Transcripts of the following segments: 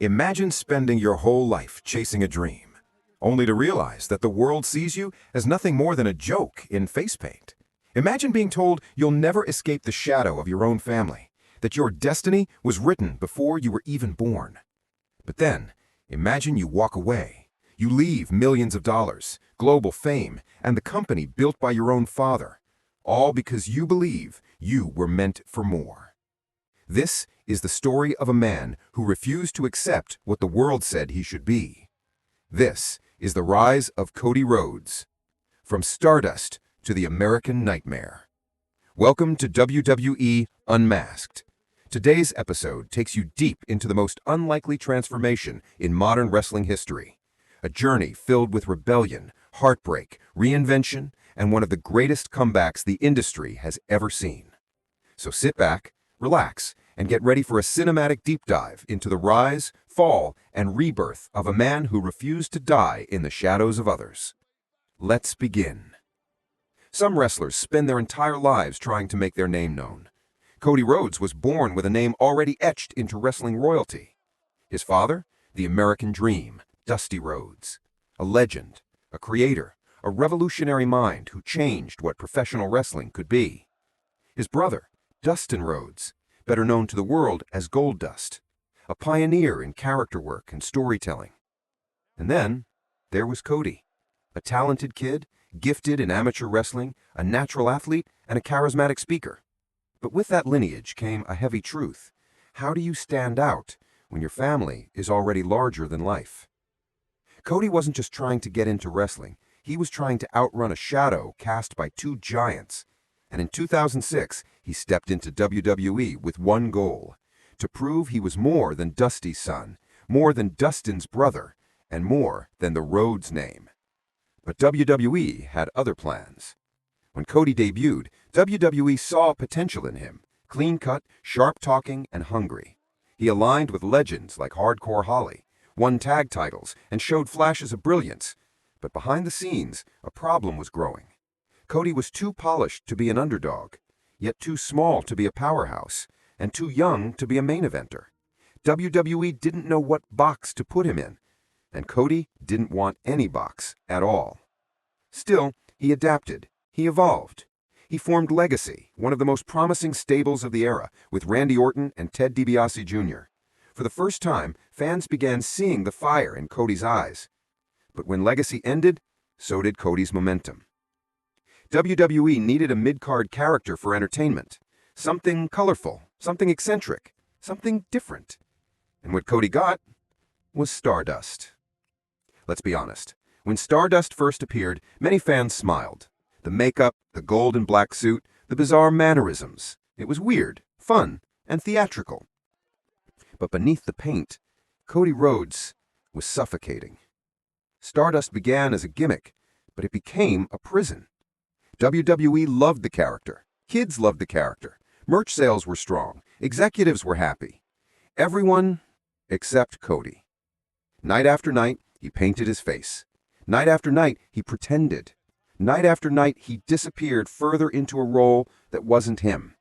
Imagine spending your whole life chasing a dream, only to realize that the world sees you as nothing more than a joke in face paint. Imagine being told you'll never escape the shadow of your own family, that your destiny was written before you were even born. But then, imagine you walk away. You leave millions of dollars, global fame, and the company built by your own father, all because you believe you were meant for more. This is the story of a man who refused to accept what the world said he should be. This is the rise of Cody Rhodes, from Stardust to the American Nightmare. Welcome to WWE Unmasked. Today's episode takes you deep into the most unlikely transformation in modern wrestling history. A journey filled with rebellion, heartbreak, reinvention, and one of the greatest comebacks the industry has ever seen. So sit back, relax, and get ready for a cinematic deep dive into the rise, fall, and rebirth of a man who refused to die in the shadows of others. Let's begin. Some wrestlers spend their entire lives trying to make their name known. Cody Rhodes was born with a name already etched into wrestling royalty. His father, the American Dream, Dusty Rhodes. A legend, a creator, a revolutionary mind who changed what professional wrestling could be. His brother, Dusty Rhodes, better known to the world as Goldust, a pioneer in character work and storytelling. And then, there was Cody, a talented kid, gifted in amateur wrestling, a natural athlete, and a charismatic speaker. But with that lineage came a heavy truth. How do you stand out when your family is already larger than life? Cody wasn't just trying to get into wrestling, he was trying to outrun a shadow cast by two giants. And in 2006, he stepped into WWE with one goal: to prove he was more than Dusty's son, more than Dustin's brother, and more than the Rhodes name. But WWE had other plans. When Cody debuted, WWE saw potential in him: clean-cut, sharp-talking, and hungry. He aligned with legends like Hardcore Holly, won tag titles, and showed flashes of brilliance. But behind the scenes, a problem was growing. Cody was too polished to be an underdog, yet too small to be a powerhouse, and too young to be a main eventer. WWE didn't know what box to put him in, and Cody didn't want any box at all. Still, he adapted, he evolved. He formed Legacy, one of the most promising stables of the era, with Randy Orton and Ted DiBiase Jr. For the first time, fans began seeing the fire in Cody's eyes. But when Legacy ended, so did Cody's momentum. WWE needed a mid-card character for entertainment. Something colorful, something eccentric, something different. And what Cody got was Stardust. Let's be honest. When Stardust first appeared, many fans smiled. The makeup, the gold and black suit, the bizarre mannerisms. It was weird, fun, and theatrical. But beneath the paint, Cody Rhodes was suffocating. Stardust began as a gimmick, but it became a prison. WWE loved the character. Kids loved the character. Merch sales were strong. Executives were happy. Everyone except Cody. Night after night, he painted his face. Night after night, he pretended. Night after night, he disappeared further into a role that wasn't him.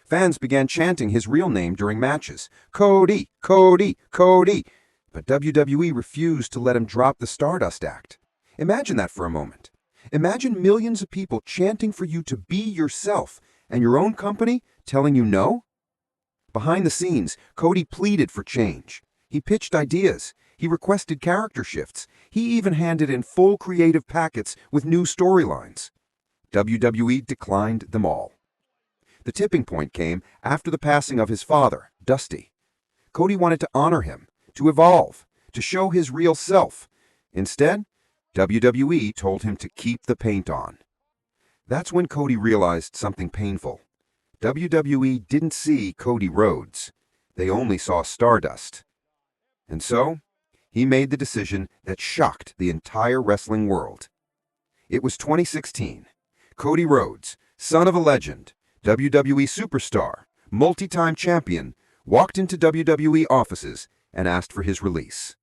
Fans began chanting his real name during matches. Cody, Cody, Cody. But WWE refused to let him drop the Stardust act. Imagine that for a moment. Imagine millions of people chanting for you to be yourself, and your own company telling you no? Behind the scenes, Cody pleaded for change. He pitched ideas. He requested character shifts. He even handed in full creative packets with new storylines. WWE declined them all. The tipping point came after the passing of his father, Dusty. Cody wanted to honor him, to evolve, to show his real self. Instead, WWE told him to keep the paint on. That's when Cody realized something painful. WWE didn't see Cody Rhodes. They only saw Stardust. And so, he made the decision that shocked the entire wrestling world. It was 2016. Cody Rhodes, son of a legend, WWE superstar, multi-time champion, walked into WWE offices and asked for his release.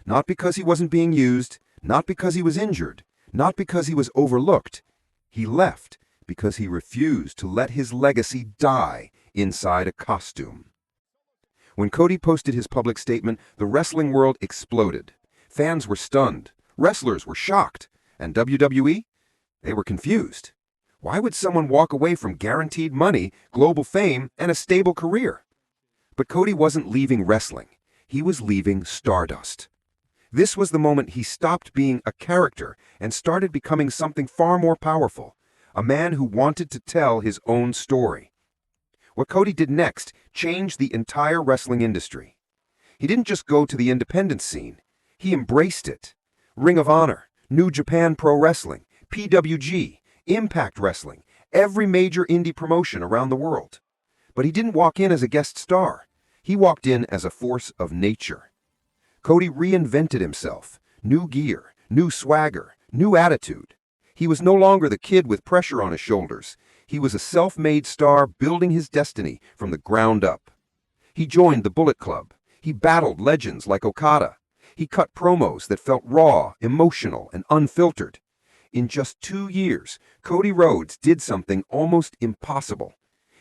Not because he wasn't being used, not because he was injured, not because he was overlooked. He left because he refused to let his legacy die inside a costume. When Cody posted his public statement, the wrestling world exploded. Fans were stunned, wrestlers were shocked, and WWE? They were confused. Why would someone walk away from guaranteed money, global fame, and a stable career? But Cody wasn't leaving wrestling. He was leaving Stardust. This was the moment he stopped being a character and started becoming something far more powerful, a man who wanted to tell his own story. What Cody did next changed the entire wrestling industry. He didn't just go to the independent scene. He embraced it. Ring of Honor, New Japan Pro Wrestling, PWG, Impact Wrestling, every major indie promotion around the world. But he didn't walk in as a guest star. He walked in as a force of nature. Cody reinvented himself. New gear, new swagger, new attitude. He was no longer the kid with pressure on his shoulders. He was a self-made star building his destiny from the ground up. He joined the Bullet Club. He battled legends like Okada. He cut promos that felt raw, emotional, and unfiltered. In just 2 years, Cody Rhodes did something almost impossible.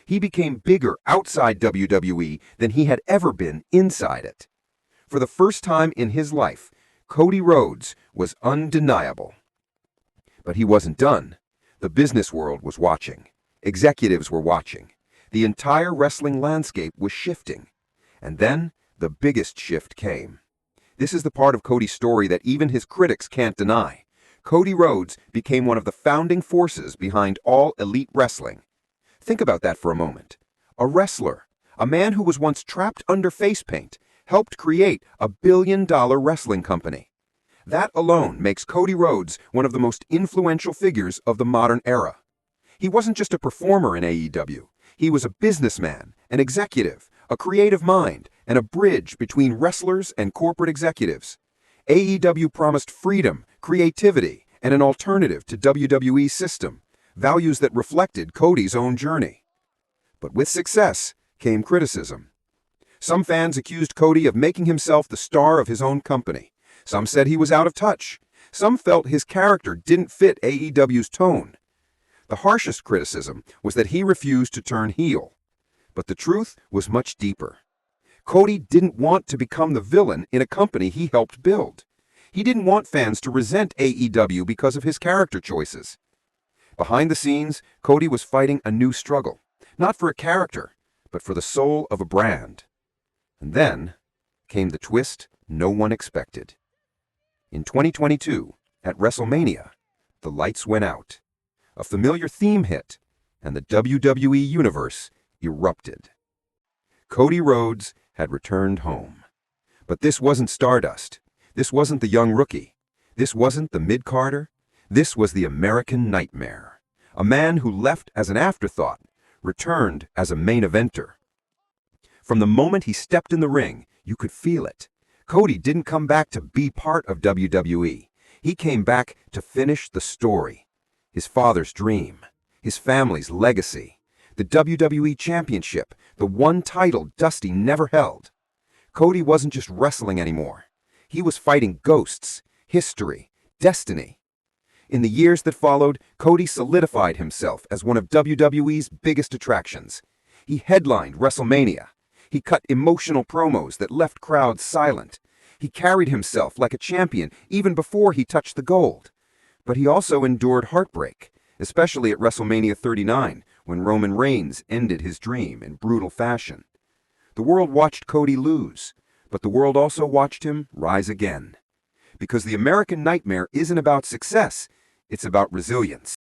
He became bigger outside WWE than he had ever been inside it. For the first time in his life, Cody Rhodes was undeniable. But he wasn't done. The business world was watching. Executives were watching. The entire wrestling landscape was shifting. And then, the biggest shift came. This is the part of Cody's story that even his critics can't deny. Cody Rhodes became one of the founding forces behind all elite wrestling. Think about that for a moment. A wrestler, a man who was once trapped under face paint, helped create a billion-dollar wrestling company. That alone makes Cody Rhodes one of the most influential figures of the modern era. He wasn't just a performer in AEW. He was a businessman, an executive, a creative mind, and a bridge between wrestlers and corporate executives. AEW promised freedom, creativity, and an alternative to WWE's system, values that reflected Cody's own journey. But with success came criticism. Some fans accused Cody of making himself the star of his own company. Some said he was out of touch. Some felt his character didn't fit AEW's tone. The harshest criticism was that he refused to turn heel. But the truth was much deeper. Cody didn't want to become the villain in a company he helped build. He didn't want fans to resent AEW because of his character choices. Behind the scenes, Cody was fighting a new struggle, not for a character, but for the soul of a brand. And then came the twist no one expected. In 2022, at WrestleMania, the lights went out. A familiar theme hit, and the WWE Universe erupted. Cody Rhodes had returned home. But this wasn't Stardust. This wasn't the young rookie. This wasn't the mid-carder. This was the American Nightmare. A man who left as an afterthought, returned as a main eventer. From the moment he stepped in the ring, you could feel it. Cody didn't come back to be part of WWE. He came back to finish the story. His father's dream, his family's legacy, the WWE Championship, the one title Dusty never held. Cody wasn't just wrestling anymore. He was fighting ghosts, history, destiny. In the years that followed, Cody solidified himself as one of WWE's biggest attractions. He headlined WrestleMania. He cut emotional promos that left crowds silent. He carried himself like a champion even before he touched the gold. But he also endured heartbreak, especially at WrestleMania 39, when Roman Reigns ended his dream in brutal fashion. The world watched Cody lose, but the world also watched him rise again. Because the American Nightmare isn't about success, it's about resilience.